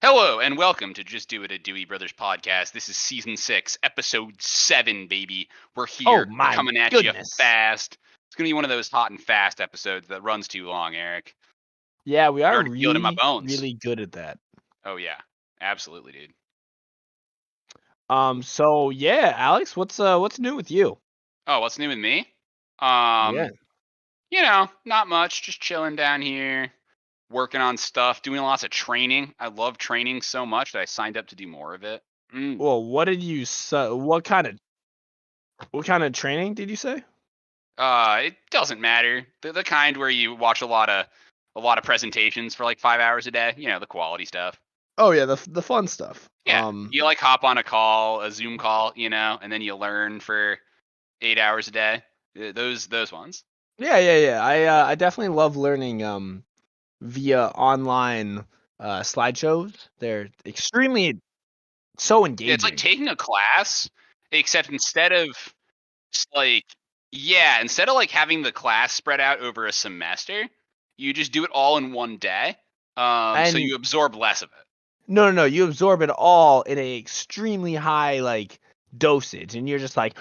Hello and welcome to Just Do It, a Dewey Brothers podcast. This is season 6, episode 7, baby. We're Oh here. We're my coming at you goodness. fast. It's going to be one of those hot and fast episodes that runs too long, Eric. Yeah, we I are already feel it in my really, bones. really good at that. Oh, yeah. Absolutely, dude. So yeah, Alex, what's new with you? Oh, what's new with me? Yeah. Not much. Just chilling down here, working on stuff, doing lots of training. I love training so much that I signed up to do more of it. Well, what kind of training did you say? It doesn't matter. The kind where you watch a lot of presentations for like 5 hours a day. The quality stuff. Oh yeah, the fun stuff. Yeah, you like hop on a Zoom call, and then you learn for 8 hours a day. Those ones. Yeah. I definitely love learning via online slideshows. They're extremely so Yeah, it's like engaging. taking a class, except instead of like having the class spread out over a semester, you just do it all in one day. So And you absorb less of it. no, you absorb it all in a extremely high like dosage, and you're just like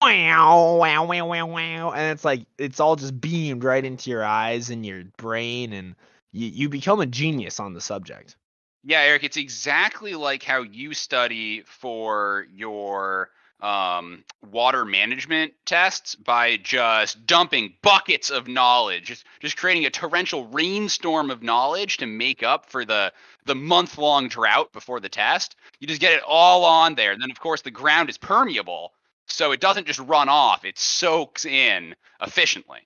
wow, and it's like it's all just beamed right into your eyes and your brain, and you become a genius on the subject. Yeah, Eric, it's exactly like how you study for your water management tests by just dumping buckets of knowledge, just creating a torrential rainstorm of knowledge to make up for the month-long drought before the test. You just get it all on there. And then, of course, the ground is permeable, so it doesn't just run off. It soaks in efficiently.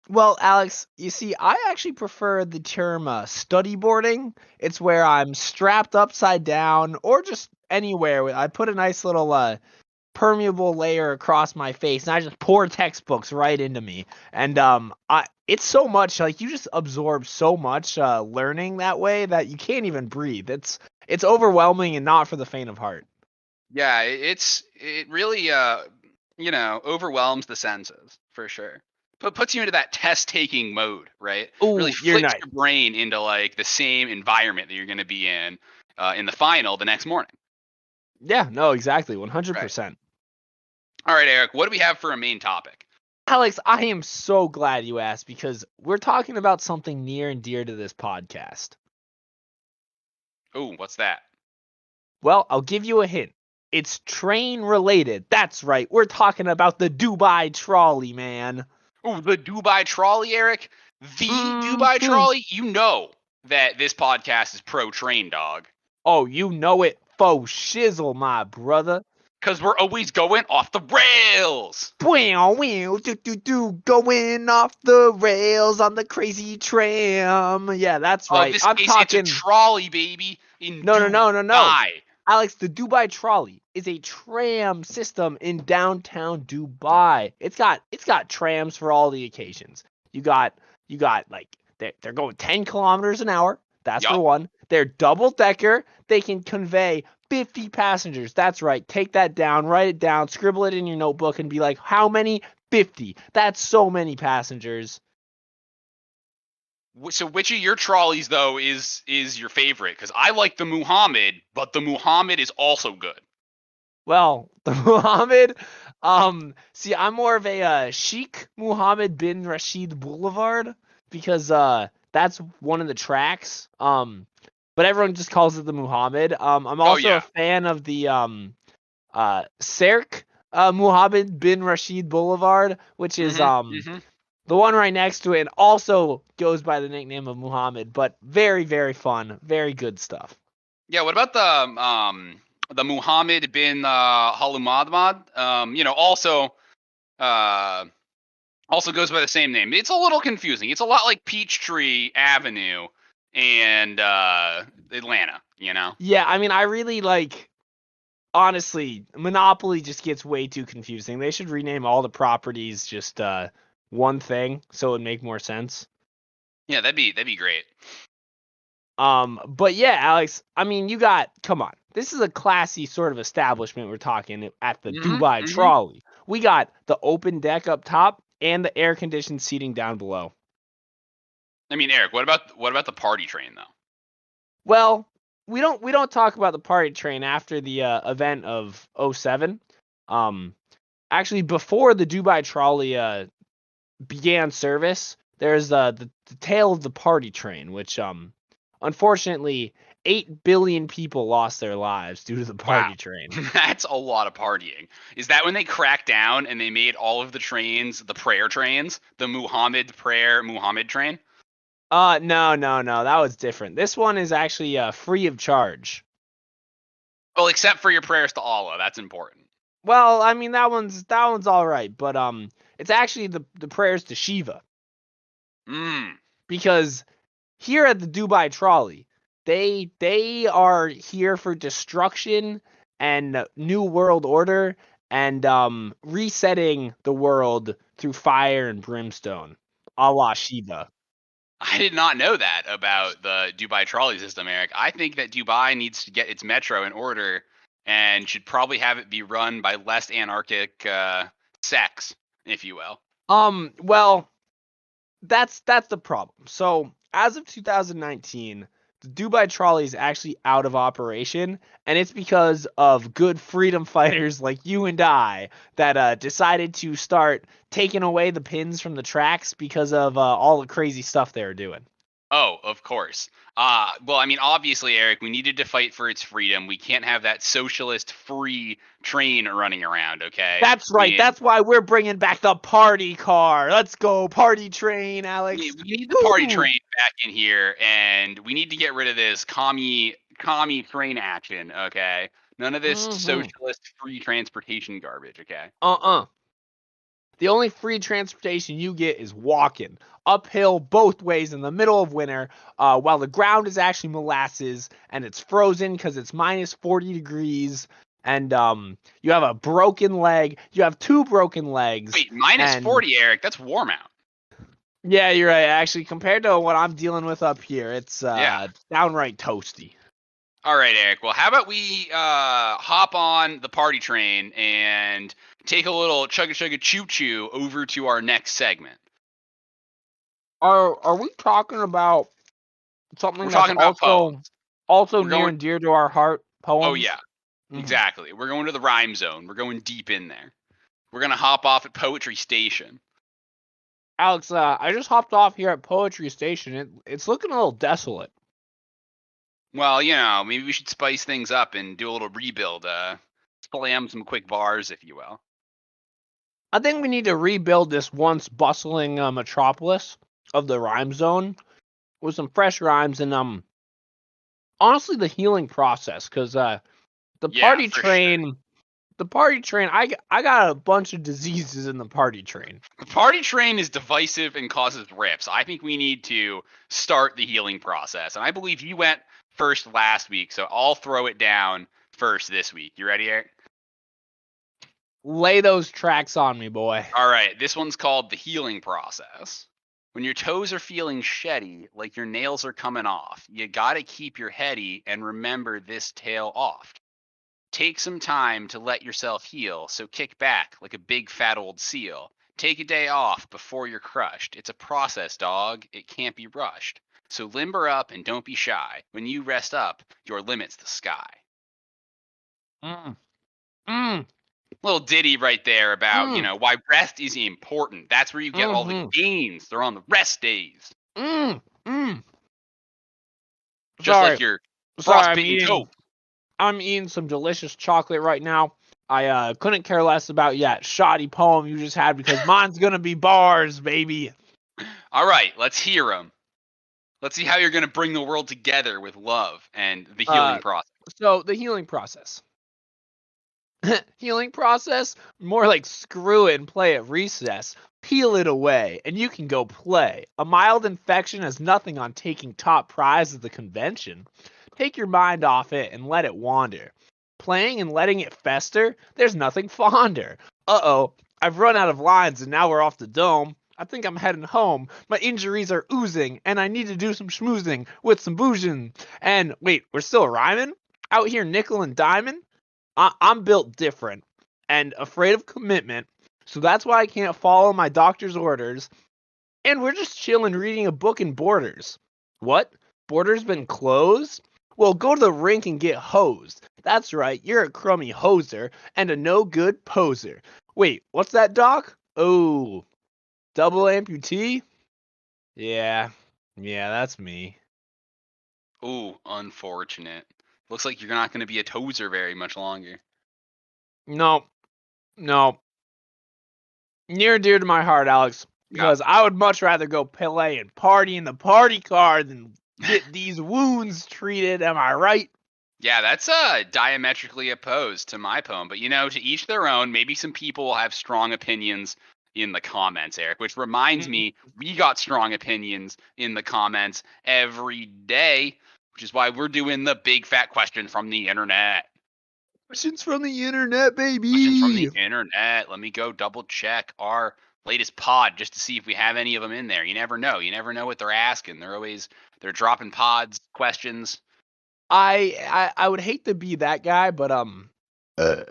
Well, Alex, you see, I actually prefer the term study boarding. It's where I'm strapped upside down or just anywhere. I put a nice little permeable layer across my face, and I just pour textbooks right into me. And it's so much like you just absorb so much learning that way that you can't even breathe. It's overwhelming and not for the faint of heart. Yeah, it really overwhelms the senses for sure. But puts you into that test taking mode, right? Really Oh, you're flips nice. your brain into like the same environment that you're going to be in the final the next morning. Yeah, no, exactly, Right. 100%. All right, Eric, what do we have for a main topic? Alex, I am so glad you asked because we're talking about something near and dear to this podcast. Oh, what's that? Well, I'll give you a hint. It's train related. That's right. We're talking about the Dubai trolley, man. Oh, the Dubai trolley, Eric. The Dubai Mhm. trolley. You know that this podcast is pro train dog. Oh, you know it. Faux shizzle, my brother. Because we're always going off the rails. Going off the rails on the crazy tram. Yeah, that's In right. this I'm case, it's a talking. trolley, baby, in No. Dubai. Alex, the Dubai trolley is a tram system in downtown Dubai. It's got trams for all the occasions. You got like they're going 10 kilometers an hour. That's for Yup. one. They're double decker. They can convey 50 passengers. That's right. Take that down, write it down, scribble it in your notebook, and be like, how many? 50. That's so many passengers. So which of your trolleys though is your favorite? Because I like the Muhammad, but the Muhammad is also good. Well, the Muhammad, see, I'm more of a Sheikh Muhammad bin Rashid Boulevard because that's one of the tracks. But everyone just calls it the Muhammad. I'm Oh also a yeah. fan of the Serk Muhammad bin Rashid Boulevard, which is Mhm. Mhm. the one right next to it, and also goes by the nickname of Muhammad. But very, very fun, very good stuff. Yeah. What about the Muhammad bin Halumadmad? Uh also goes by the same name. It's a little confusing. It's a lot like Peachtree Avenue and Atlanta. Yeah, I mean, I really like. Honestly, Monopoly just gets way too confusing. They should rename all the properties just one thing so it would make more sense. Yeah, that'd be great. But yeah, Alex, I mean, come on. This is a classy sort of establishment we're talking at the Mhm. Dubai Mhm. Trolley. We got the open deck up top and the air conditioned seating down below. I mean, Eric, what about the party train though? Well, we don't talk about the party train after the event of 07. Actually, before the Dubai trolley began service, there's the tale of the party train, which unfortunately 8 billion people lost their lives due to the Wow. party train. That's a lot of partying. Is that when they cracked down and they made all of the trains the prayer trains, the Muhammad train? No, that was different. This one is actually free of charge. Well, except for your prayers to Allah, that's important. Well, I mean that one's all right, but it's actually the prayers to Shiva, because here at the Dubai trolley, they are here for destruction and new world order and resetting the world through fire and brimstone, a la Shiva. I did not know that about the Dubai trolley system, Eric. I think that Dubai needs to get its metro in order and should probably have it be run by less anarchic sects, if you will. Well, that's the problem. So as of 2019, the Dubai trolley is actually out of operation, and it's because of good freedom fighters like you and I that decided to start taking away the pins from the tracks because of all the crazy stuff they were doing. Oh, of course. Well, I mean, obviously, Eric, we needed to fight for its freedom. We can't have that socialist free train running around, okay? That's right. That's why we're bringing back the party car. Let's go, party train, Alex. We need the party Woo! train back in here, and we need to get rid of this commie train action, okay? None of this socialist free transportation garbage, okay? The only free transportation you get is walking uphill both ways in the middle of winter, while the ground is actually molasses and it's frozen because it's minus 40 degrees. And you have a broken leg. You have 2 broken legs. Wait, minus 40, Eric? That's warm out. Yeah, you're right. Actually, compared to what I'm dealing with up here, it's downright toasty. All right, Eric. Well, how about we hop on the party train and take a little chugga choo choo over to our next segment. Are we talking about something We're that's talking about poems. Also near and dear to our heart? Poems? Oh yeah, exactly. We're going to the rhyme zone. We're going deep in there. We're gonna hop off at Poetry Station. Alex, I just hopped off here at Poetry Station. It's looking a little desolate. Well, maybe we should spice things up and do a little rebuild. Slam some quick bars, if you will. I think we need to rebuild this once bustling metropolis of the rhyme zone with some fresh rhymes and honestly the healing process, because the party train. Sure. The party train, I got a bunch of diseases in the party train. The party train is divisive and causes rips. I think we need to start the healing process. And I believe you went first last week, so I'll throw it down first this week. You ready, Eric? Lay those tracks on me, boy. All right, this one's called the healing process. When your toes are feeling sheddy, like your nails are coming off, you gotta keep your heady and remember this tail oft. Take some time to let yourself heal, so kick back like a big fat old seal. Take a day off before you're crushed. It's a process, dog. It can't be rushed. So limber up and don't be shy. When you rest up, your limit's the sky. Little ditty right there about, why rest is important. That's where you get all the gains. They're on the rest days. Just like your frostbitten coat. I'm eating some delicious chocolate right now. I couldn't care less about that shoddy poem you just had because mine's gonna be bars, baby. All right, let's hear them. Let's see how you're gonna bring the world together with love and the healing process. So the healing process. Healing process? More like screw it and play at recess. Peel it away, and you can go play. A mild infection has nothing on taking top prize at the convention. Take your mind off it and let it wander. Playing and letting it fester, there's nothing fonder. Uh-oh, I've run out of lines and now we're off the dome. I think I'm heading home. My injuries are oozing, and I need to do some schmoozing with some boozing. And wait, we're still rhyming? Out here nickel and diamond? I'm built different and afraid of commitment, so that's why I can't follow my doctor's orders. And we're just chilling reading a book in Borders. What? Borders been closed? Well, go to the rink and get hosed. That's right, you're a crummy hoser and a no-good poser. Wait, what's that, Doc? Oh, double amputee? Yeah, that's me. Ooh, unfortunate. Looks like you're not going to be a tozer very much longer. No, no. Near and dear to my heart, Alex, Yeah. because I would much rather go play and party in the party car than get these wounds treated. Am I right? Yeah, that's diametrically opposed to my poem, but to each their own. Maybe some people will have strong opinions in the comments, Eric, which reminds me, we got strong opinions in the comments every day, which is why we're doing the big fat question from the internet. Questions from the internet, Questions from baby. the internet. Let me go double check our latest pod just to see if we have any of them in there. You never know. You never know what they're asking. They're dropping pods, questions. I would hate to be that guy, but uh,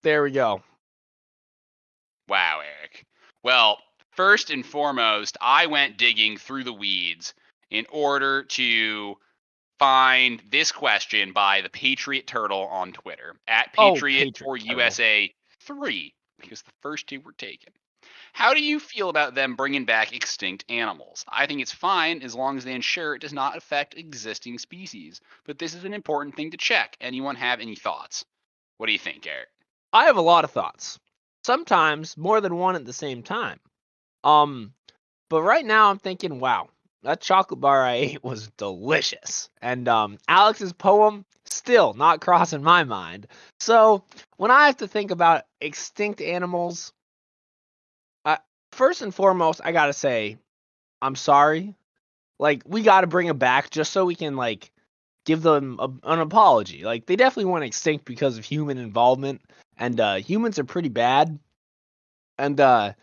there we go. Wow, Eric. Well, first and foremost, I went digging through the weeds in order to find this question by the Patriot Turtle on Twitter at Oh, Patriot Patriot for Turtle. USA 3 because the first two were taken. How do you feel about them bringing back extinct animals? I think it's fine as long as they ensure it does not affect existing species. But this is an important thing to check. Anyone have any thoughts? What do you think, Eric? I have a lot of thoughts. Sometimes more than one at the same time. Um, but right now I'm thinking, wow, that chocolate bar I ate was delicious. And Alex's poem still not crossing my mind. So when I have to think about extinct animals, first and foremost, I gotta say, I'm sorry. Like, we gotta bring them back just so we can like give them an apology. Like, they definitely went extinct because of human involvement, and humans are pretty bad. And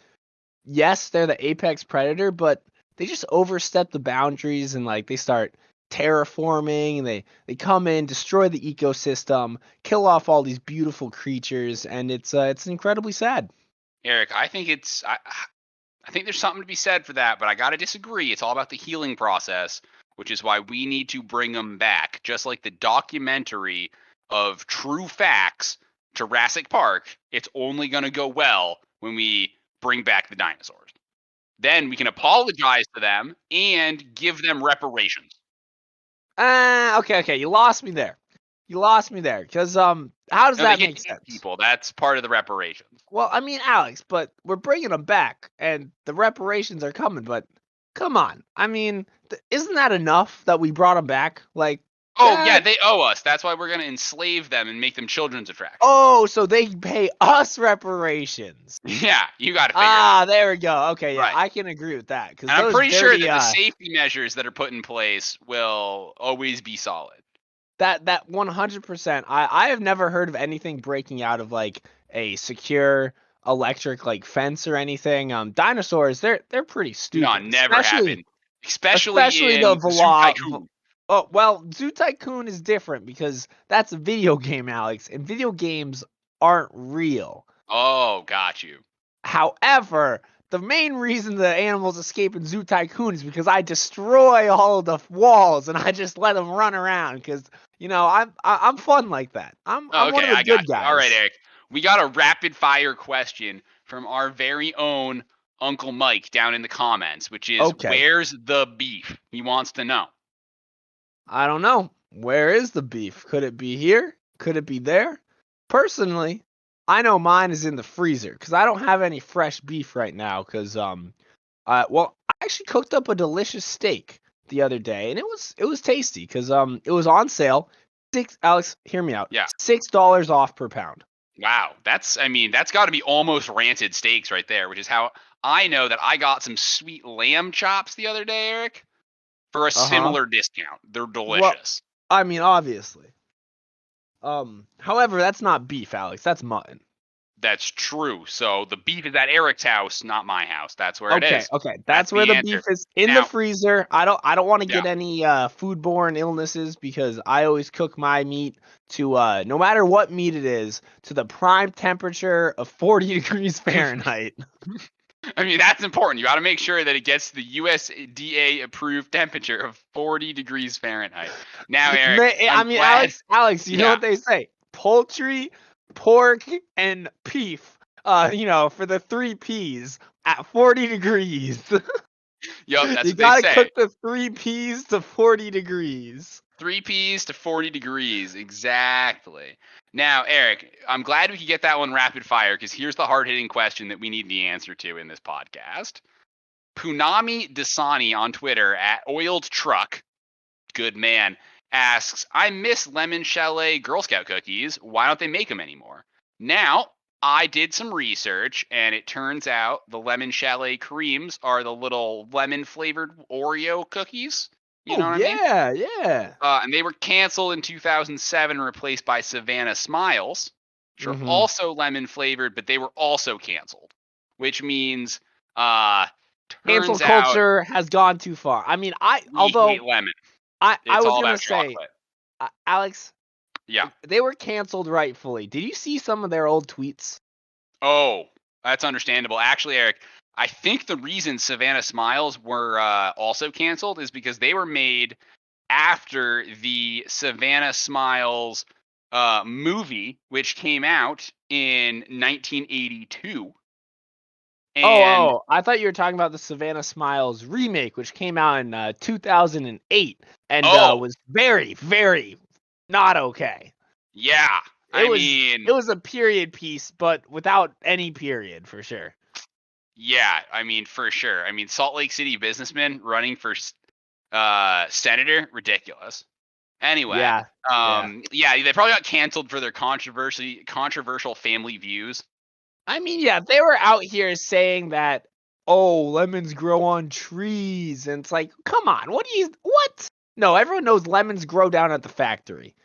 yes, they're the apex predator, but they just overstep the boundaries and like they start terraforming and they come in, destroy the ecosystem, kill off all these beautiful creatures, and it's incredibly sad. Eric, I think there's something to be said for that, but I got to disagree. It's all about the healing process, which is why we need to bring them back. Just like the documentary of True Facts, Jurassic Park, it's only going to go well when we bring back the dinosaurs. Then we can apologize to them and give them reparations. Okay, you lost me there. You lost me there because how does No, they that get make to eat sense? people. That's part of the reparations. Well, I mean, Alex, but we're bringing them back, and the reparations are coming. But come on, I mean, isn't that enough that we brought them back? Like Oh, yeah, that. they owe us. That's why we're going to enslave them and make them children's attractions. Oh, so they pay us reparations. Yeah, you got to figure it out. There we go. Okay, yeah, Right. I can agree with that because And I'm those pretty sure dirty that the safety measures that are put in place will always be solid. that 100%. I have never heard of anything breaking out of like a secure electric like fence or anything. Dinosaurs, they're pretty No, stupid, never especially happened. Especially especially the in Zoo Vela. Tycoon. Oh well, Zoo Tycoon is different because that's a video game, Alex, and video games aren't real. Oh, got you. However, the main reason the animals escape in Zoo Tycoon is because I destroy all of the walls and I just let them run around because I'm fun like that. Oh, I'm one okay, of the I got good you. All right, guys. Eric. We got a rapid fire question from our very own Uncle Mike down in the comments, which is Okay, where's the beef? He wants to know. I don't know. Where is the beef? Could it be here? Could it be there? Personally, I know mine is in the freezer because I don't have any fresh beef right now because well, I actually cooked up a delicious steak the other day, and it was tasty because it was on sale. Alex, hear me out. Yeah. $6 off per pound. Wow. That's got to be almost rancid steaks right there, which is how I know that I got some sweet lamb chops the other day, Eric, for a Uh huh. similar discount. They're Well, delicious. I mean, obviously. However, that's not beef, Alex. That's mutton. That's true. So the beef is at Eric's house, not my house. That's where it Okay, is. okay. That's That's where the the beef answer. is in the Now, freezer. I don't want to yeah. get any foodborne illnesses because I always cook my meat to no matter what meat it is to the prime temperature of 40 degrees Fahrenheit. I mean, that's important. You got to make sure that it gets to the USDA approved temperature of 40 degrees Fahrenheit. Now, Eric, I'm glad. Alex, you know Yeah. what they say? Poultry, pork, and beef. For the 3 P's at 40 degrees. Yep, that's You what they gotta say. cook the 3 P's to 40 degrees. 3 P's to 40 degrees. Exactly. Now, Eric, I'm glad we could get that one rapid fire because here's the hard hitting question that we need the answer to in this podcast. Punami Dasani on Twitter at Oiled Truck, good man, asks, I miss lemon chalet Girl Scout cookies. Why don't they make them anymore? Now, I did some research, and it turns out the lemon chalet creams are the little lemon flavored Oreo cookies. You know Oh what I mean? yeah, yeah. And they were canceled in 2007 and replaced by Savannah Smiles, which are Mm-hmm. also lemon flavored, but they were also canceled, which means, uh, Cancel turns out culture has gone too far. I mean, we hate lemon. I It's was all gonna about say, chocolate. Alex, Yeah. they were canceled rightfully. Did you see some of their old tweets? Oh, that's understandable. Actually, Eric, I think the reason Savannah Smiles were also canceled is because they were made after the Savannah Smiles movie, which came out in 1982. And I thought you were talking about the Savannah Smiles remake, which came out in 2008 and oh, was very, very not okay. yeah. It I was mean, it was a period piece, but without any period for sure. yeah, I mean, for sure. I mean, Salt Lake City businessman running for senator, ridiculous. Anyway, Yeah, yeah. yeah, they probably got canceled for their controversial family views. I mean, yeah, they were out here saying that, oh, lemons grow on trees, and it's like, come on, what? No, everyone knows lemons grow down at the factory.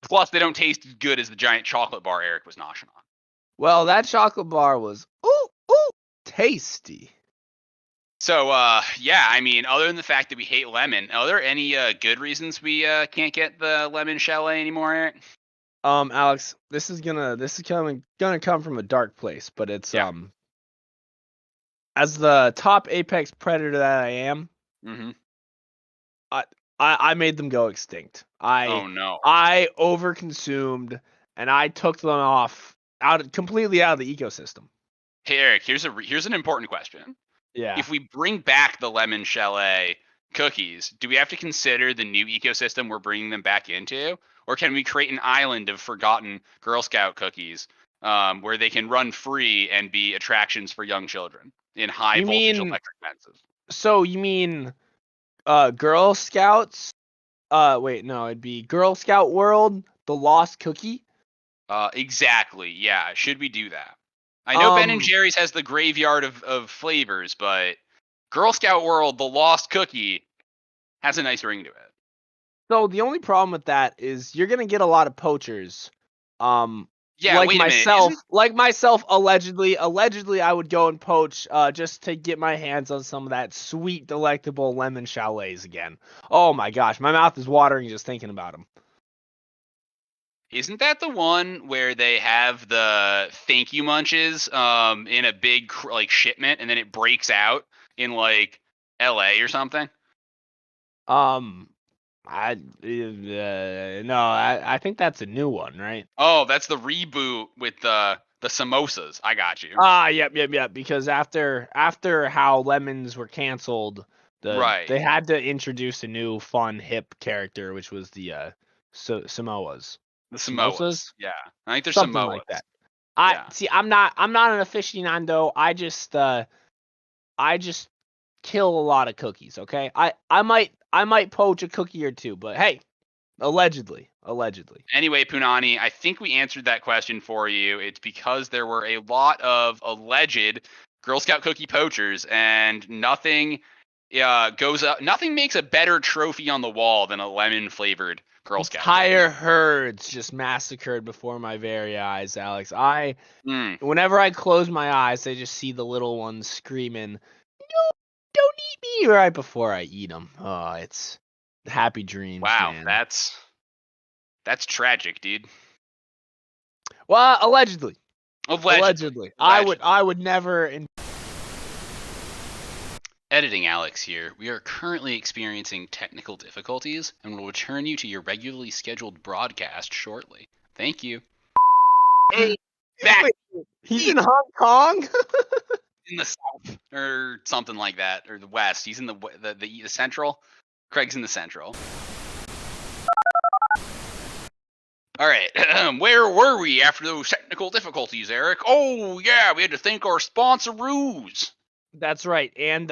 Plus, they don't taste as good as the giant chocolate bar Eric was noshing on. Well, that chocolate bar was ooh tasty. So, yeah, I mean, other than the fact that we hate lemon, are there any good reasons we can't get the lemon chalet anymore, Eric? Alex, this is gonna come from a dark place, but it's Yeah. as the top apex predator that I am, Mm-hmm. I I made them go extinct. Oh no. I overconsumed and I took them completely out of the ecosystem. Hey, Eric, here's an important question. Yeah. If we bring back the lemon chalet cookies, do we have to consider the new ecosystem we're bringing them back into, or can we create an island of forgotten Girl Scout cookies where they can run free and be attractions for young children in high You voltage mean electric fences? so you mean Girl Scouts? Wait, no, it'd be Girl Scout World, the Lost Cookie. Exactly. Yeah. Should we do that? I know Ben and Um, Jerry's has the graveyard of flavors, but Girl Scout World, the Lost Cookie, has a nice ring to it. so the only problem with that is you're gonna get a lot of poachers. Um, Yeah. Wait a minute. Isn't like myself, allegedly, I would go and poach just to get my hands on some of that sweet, delectable lemon chalets again. Oh my gosh, my mouth is watering just thinking about them. Isn't that the one where they have the thank you munches in a big like shipment and then it breaks out in like LA or something? Um, no, I think that's a new one, right? Oh, that's the reboot with the samosas. I got you. Yep. Because after how lemons were canceled, Right. they had to introduce a new fun hip character, which was the Samoas, The Samoas. samosas, Yeah. I think they're something like Samoas. that. I Yeah. see. I'm not an aficionado. I just kill a lot of cookies. Okay. I might poach a cookie or two, but hey, allegedly. Anyway, Punani, I think we answered that question for you. It's because there were a lot of alleged Girl Scout cookie poachers, and nothing goes up. Nothing makes a better trophy on the wall than a lemon flavored Girl Scout cookie. Entire herds just massacred before my very eyes, Alex. Mm, Whenever I close my eyes, I just see the little ones screaming, "No, don't eat me!" right before I eat them. Oh, it's happy dreams, wow, man. that's tragic, dude. Well, allegedly, Allegedly, I allegedly. would never. editing, Alex here. We are currently experiencing technical difficulties and will return you to your regularly scheduled broadcast shortly. Thank you. Hey, back Wait, he's in Hong Kong? in the south or something like that, or the west. He's in the central. Craig's in the central. All right, where were we after those technical difficulties, Eric? Oh yeah, we had to thank our sponsorees. That's right. And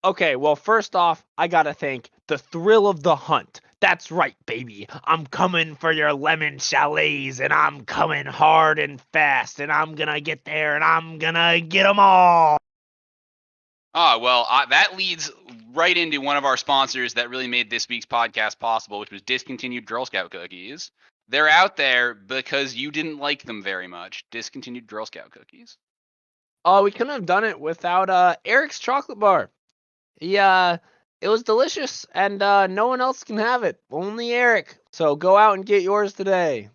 okay, well, first off, I gotta thank the thrill of the hunt. That's right, baby. I'm coming for your lemon chalets, and I'm coming hard and fast, and I'm gonna get there, and I'm gonna get them all. Ah, well, that leads right into one of our sponsors that really made this week's podcast possible, which was Discontinued Girl Scout Cookies. They're out there because you didn't like them very much. Discontinued Girl Scout Cookies. Oh, we couldn't have done it without Eric's chocolate bar. It was delicious, and no one else can have it. Only Eric. So go out and get yours today.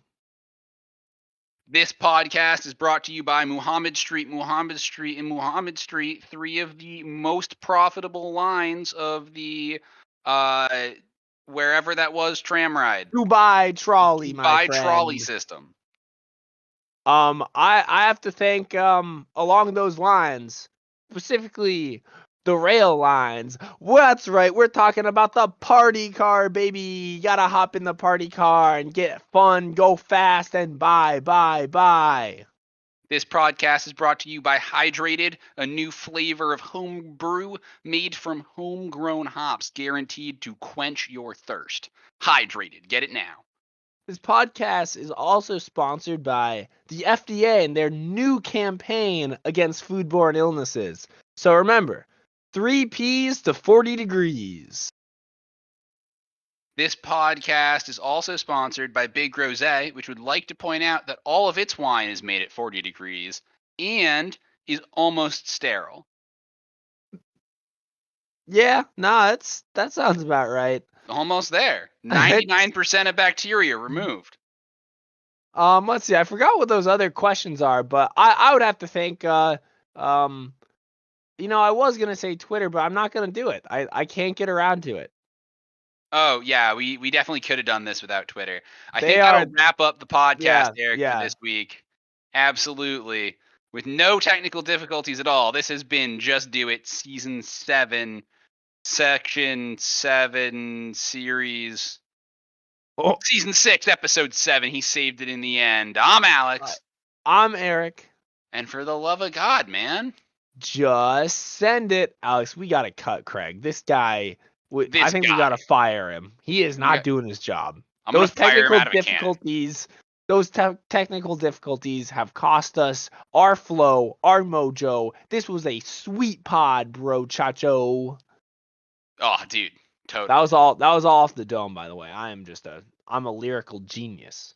This podcast is brought to you by Muhammad Street, and Muhammad Street, three of the most profitable lines of the wherever that was tram ride. Dubai trolley, my Dubai friend. trolley system. I have to thank along those lines, specifically the rail lines. Well, that's right, we're talking about the party car, baby. You gotta hop in the party car and get fun, go fast, and bye. This podcast is brought to you by Hydrated, a new flavor of home brew made from homegrown hops, guaranteed to quench your thirst. Hydrated, get it now. This podcast is also sponsored by the FDA and their new campaign against foodborne illnesses. So remember, 3 Ps to 40 degrees. This podcast is also sponsored by Big Rosé, which would like to point out that all of its wine is made at 40 degrees and is almost sterile. Yeah, nah, that sounds about right. Almost there. 99% of bacteria removed. Let's see. I forgot what those other questions are, but I would have to think. I was gonna say Twitter, but I'm not gonna do it. I can't get around to it. Oh yeah, we definitely could have done this without Twitter. I They think are- that'll wrap up the podcast, Eric, yeah. for this week. Absolutely. With no technical difficulties at all. This has been Just Do It, Season 7, Section 7, Series... Oh, Season 6, Episode 7. He saved it in the end. I'm Alex. I'm Eric. And for the love of God, man. Just send it, Alex. We gotta cut Craig. This guy. I think we gotta fire him. He is not doing his job. I'm gonna fire him out of a cannon. Those technical difficulties have cost us our flow, our mojo. This was a sweet pod, bro, chacho. Oh, dude, totally. That was all off the dome, by the way. I'm a lyrical genius.